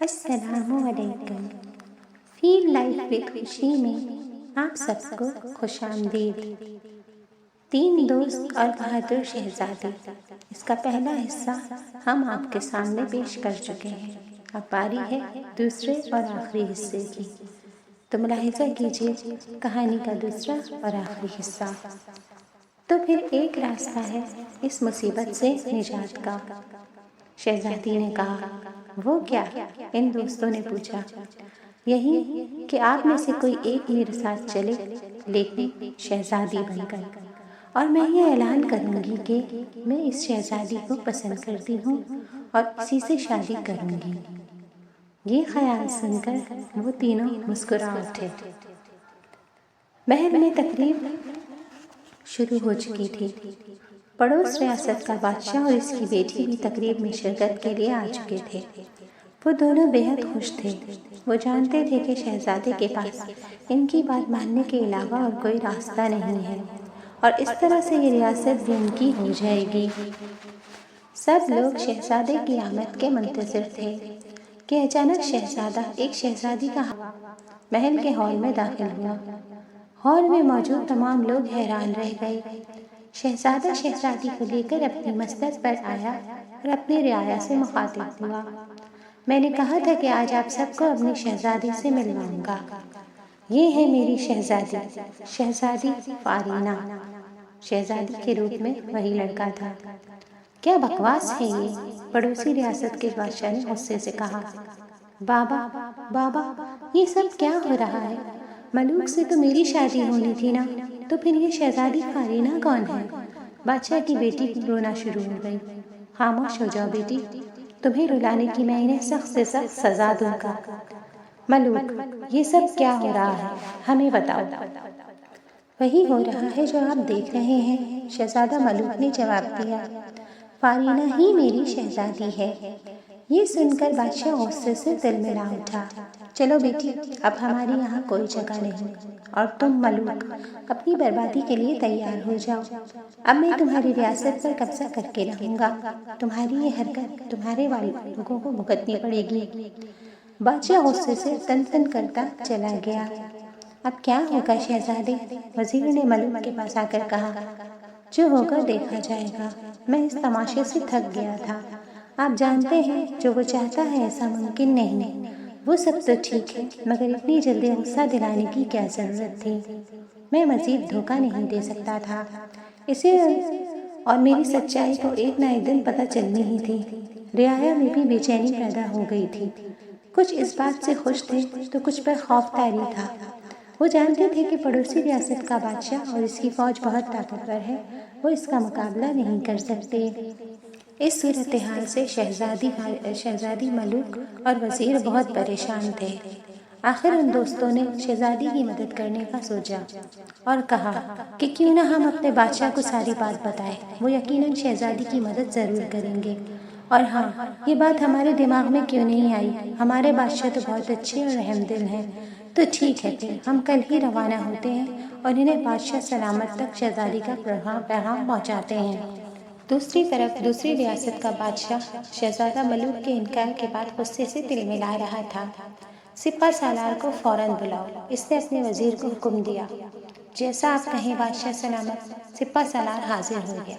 السلام علیکم۔ فیل life with خوشی میں آپ سب کو خوش آمدید۔ 3 دوست اور بہادر شہزادے، اس کا پہلا حصہ ہم آپ کے سامنے پیش کر چکے ہیں۔ اب باری ہے دوسرے اور آخری حصے کی، تو ملاحظہ کیجیے کہانی کا دوسرا اور آخری حصہ۔ تو پھر ایک راستہ ہے اس مصیبت سے نجات کا، شہزادی نے کہا۔ وہ کیا؟ ان دوستوں نے پوچھا۔ یہی کہ آپ میں سے کوئی ایک میرے ساتھ چلے، لیکن شہزادی بن کر، اور میں یہ اعلان کروں گی کہ میں اس شہزادی کو پسند کرتی ہوں اور اسی سے شادی کروں گی۔ یہ خیال سن کر وہ تینوں مسکرا اٹھے۔ محل میں تقریب شروع ہو چکی تھی۔ پڑوس ریاست کا بادشاہ اور اس کی بیٹی بھی تقریب میں شرکت کے لیے آ چکے تھے۔ وہ دونوں بے حد خوش تھے۔ وہ جانتے تھے کہ شہزادے کے پاس ان کی بات ماننے کے علاوہ اور کوئی راستہ نہیں ہے، اور اس طرح سے یہ ریاست بھی ان کی ہو جائے گی۔ سب لوگ شہزادے کی آمد کے منتظر تھے کہ اچانک شہزادہ ایک شہزادی کا محل کے ہال میں داخل ہوا۔ ہال میں موجود تمام لوگ حیران رہ گئے۔ شہزادہ شہزادی کو لے کر اپنی مسند پر آیا اور اپنی رعایا سے مخاطب ہوا۔ میں نے کہا تھا کہ آج آپ سب کو اپنی شہزادی سے ملواؤں گا۔ یہ ہے میری شہزادی، شہزادی فارینہ۔ شہزادی کے روپ میں وہی لڑکا تھا۔ کیا بکواس ہے یہ، پڑوسی ریاست کے بادشاہ نے غصے سے کہا۔ بابا، یہ سب کیا ہو رہا ہے؟ ملوک سے تو میری شادی ہونی تھی نا، تو پھر یہ شہزادی فارینہ کون ہے؟ بادشاہ کی بیٹی رونا شروع ہو گئی۔ خاموش ہو جاؤ بیٹی، تمہیں رلانے کی میں انہیں سخت سے سخت سزا دوں گا۔ ملوک، یہ سب کیا ہو رہا ہے، ہمیں بتاؤ۔ وہی ہو رہا ہے جو آپ دیکھ رہے ہیں، شہزادہ ملوک نے جواب دیا۔ فارینہ ہی میری شہزادی ہے۔ یہ سن کر بادشاہ غصے سے تلملا اٹھا۔ چلو بیٹی، اب ہماری یہاں کوئی جگہ نہیں، اور تم ملوک اپنی بربادی کے لیے تیار ہو جاؤ۔ اب میں تمہاری ریاست پر قبضہ کر کے رہوں گا۔ تمہاری یہ حرکت تمہارے لوگوں کو بھگتنی پڑے گی۔ بادشاہ غصے سے تن تن کرتا چلا گیا۔ اب کیا ہوگا شہزادے؟ وزیر نے ملوک کے پاس آ کر کہا۔ جو ہوگا دیکھا جائے گا، میں اس تماشے سے تھک گیا تھا۔ آپ جانتے ہیں جو وہ چاہتا ہے ایسا ممکن نہیں۔ وہ سب تو ٹھیک ہے، مگر اتنی جلدی غصہ دلانے کی کیا ضرورت تھی؟ میں مزید دھوکہ نہیں دے سکتا تھا اسے، اور میری سچائی کو ایک نہ ایک دن پتہ چلنی ہی تھی۔ رعایا میں بھی بے چینی پیدا ہو گئی تھی۔ کچھ اس بات سے خوش تھے تو کچھ پر خوف طاری تھا۔ وہ جانتے تھے کہ پڑوسی ریاست کا بادشاہ اور اس کی فوج بہت طاقتور ہے، وہ اس کا مقابلہ نہیں کر سکتے۔ اس صورتحال سے شہزادی ملوک اور وزیر بہت پریشان تھے۔ آخر ان دوستوں نے شہزادی کی مدد کرنے کا سوچا اور کہا کہ کیوں نہ ہم اپنے بادشاہ کو ساری بات بتائیں، وہ یقیناً شہزادی کی مدد ضرور کریں گے۔ اور ہاں، یہ بات ہمارے دماغ میں کیوں نہیں آئی، ہمارے بادشاہ تو بہت اچھے اور رحم دل ہیں۔ تو ٹھیک ہے، پھر ہم کل ہی روانہ ہوتے ہیں اور انہیں بادشاہ سلامت تک شہزادی کا پیغام پہنچاتے ہیں۔ دوسری طرف دوسری ریاست کا بادشاہ شہزادہ ملوک کے انکار کے بعد غصے سے تلملا رہا تھا۔ سپہ سالار کو فوراً بلاؤ، اس نے اپنے وزیر کو حکم دیا۔ جیسا آپ کہیں بادشاہ سلامت۔ سپہ سالار حاضر ہو گیا۔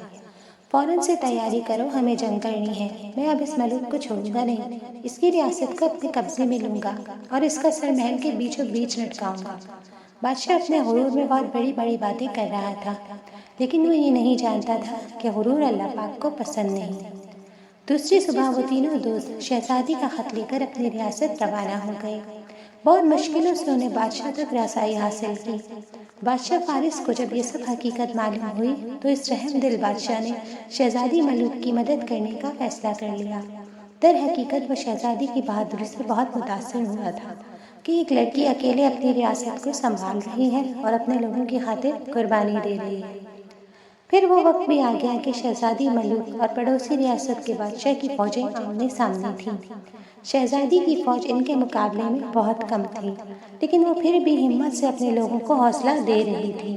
فوراً سے تیاری کرو، ہمیں جنگ کرنی ہے۔ میں اب اس ملوک کو چھوڑوں گا نہیں، اس کی ریاست کو اپنے قبضے میں لوں گا اور اس کا سر محل کے بیچوں بیچ لٹکاؤں گا۔ بادشاہ اپنے غرور میں بہت بڑی بڑی باتیں کر رہا تھا، لیکن وہ یہ نہیں جانتا تھا کہ غرور اللہ پاک کو پسند نہیں۔ دوسری صبح وہ تینوں دوست شہزادی کا خط لے کر اپنی ریاست روانہ ہو گئے۔ بہت مشکلوں سے انہیں بادشاہ تک رسائی حاصل کی۔ بادشاہ فارس کو جب یہ سب حقیقت معلوم ہوئی تو اس رحم دل بادشاہ نے شہزادی ملوک کی مدد کرنے کا فیصلہ کر لیا۔ در حقیقت وہ شہزادی کی بہادری سے بہت متاثر ہوا تھا کہ ایک لڑکی اکیلے اپنی ریاست کو سنبھال رہی ہے اور اپنے لوگوں کی خاطر قربانی دے رہی ہے۔ پھر وہ وقت بھی آ گیا کہ شہزادی ملوک اور پڑوسی ریاست کے بادشاہ کی فوجیں آمنے سامنے تھیں۔ شہزادی کی فوج ان کے مقابلے میں بہت کم تھی، لیکن وہ پھر بھی ہمت سے اپنے لوگوں کو حوصلہ دے رہی تھی۔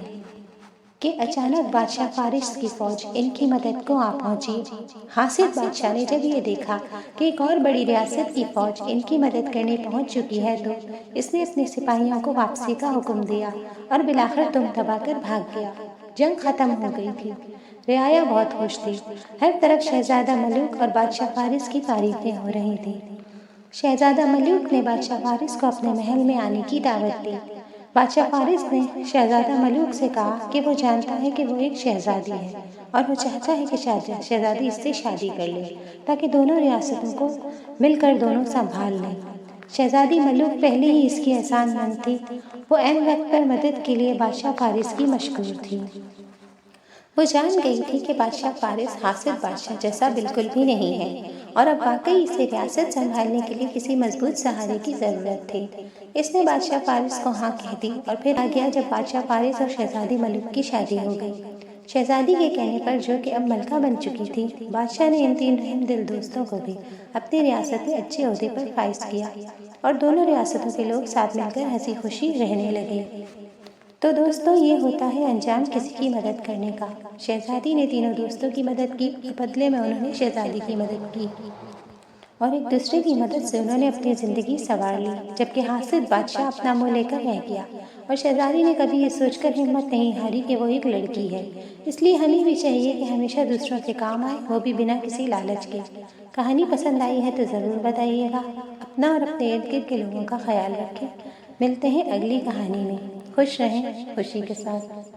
کہ اچانک بادشاہ فارس کی فوج ان کی مدد کو آ پہنچی۔ حاسد بادشاہ نے جب یہ دیکھا کہ ایک اور بڑی ریاست کی فوج ان کی مدد کرنے پہنچ چکی ہے تو اس نے اپنے سپاہیوں کو واپسی کا حکم دیا اور بالآخر دم دبا کر بھاگ گیا۔ جنگ ختم ہو گئی تھی۔ رعایا بہت خوش تھی۔ ہر طرف شہزادہ ملوک اور بادشاہ فارس کی تعریفیں ہو رہی تھیں۔ شہزادہ ملوک نے بادشاہ فارس کو اپنے محل میں آنے کی دعوت دی۔ بادشاہ فارس نے شہزادہ ملوک سے کہا کہ وہ جانتا ہے کہ وہ ایک شہزادی ہے اور وہ چاہتا ہے کہ شہزادی اس سے شادی کر لے تاکہ دونوں ریاستوں کو مل کر دونوں سنبھال لیں۔ شہزادی ملوک پہلے ہی اس کی احسان مند تھی۔ وہ عین وقت پر مدد کے لیے بادشاہ فارس کی مشکور تھی۔ وہ جان گئی تھی کہ بادشاہ فارس حاسد بادشاہ جیسا بالکل بھی نہیں ہے اور اب واقعی اسے ریاست سنبھالنے کے لیے کسی مضبوط سہارے کی ضرورت تھی۔ اس نے بادشاہ فارس کو ہاں کہہ دی اور پھر آ گیا جب بادشاہ فارس اور شہزادی ملوک کی شادی ہو گئی۔ شہزادی کے کہنے پر جو کہ اب ملکہ بن چکی تھی، بادشاہ نے ان تین رحم دل دوستوں کو بھی اپنی ریاست میں اچھے عہدے پر فائز کیا اور دونوں ریاستوں کے لوگ ساتھ مل کر ہنسی خوشی رہنے لگے۔ تو دوستوں، یہ ہوتا ہے انجام کسی کی مدد کرنے کا۔ شہزادی نے تینوں دوستوں کی مدد کی اور بدلے میں انہوں نے شہزادی کی مدد کی اور ایک دوسرے کی مدد سے انہوں نے اپنی زندگی سنوار لی، جبکہ حاسد بادشاہ اپنا منہ لے کر رہ گیا اور شہزادی نے کبھی یہ سوچ کر ہمت نہیں ہاری کہ وہ ایک لڑکی ہے۔ اس لیے ہمیں بھی چاہیے کہ ہمیشہ دوسروں کے کام آئے، وہ بھی بنا کسی لالچ کے۔ کہانی پسند آئی ہے تو ضرور بتائیے گا۔ اپنا اور اپنے ارد گرد کے لوگوں کا خیال رکھیں۔ ملتے ہیں اگلی کہانی میں۔ خوش رہیں، خوشی کے ساتھ۔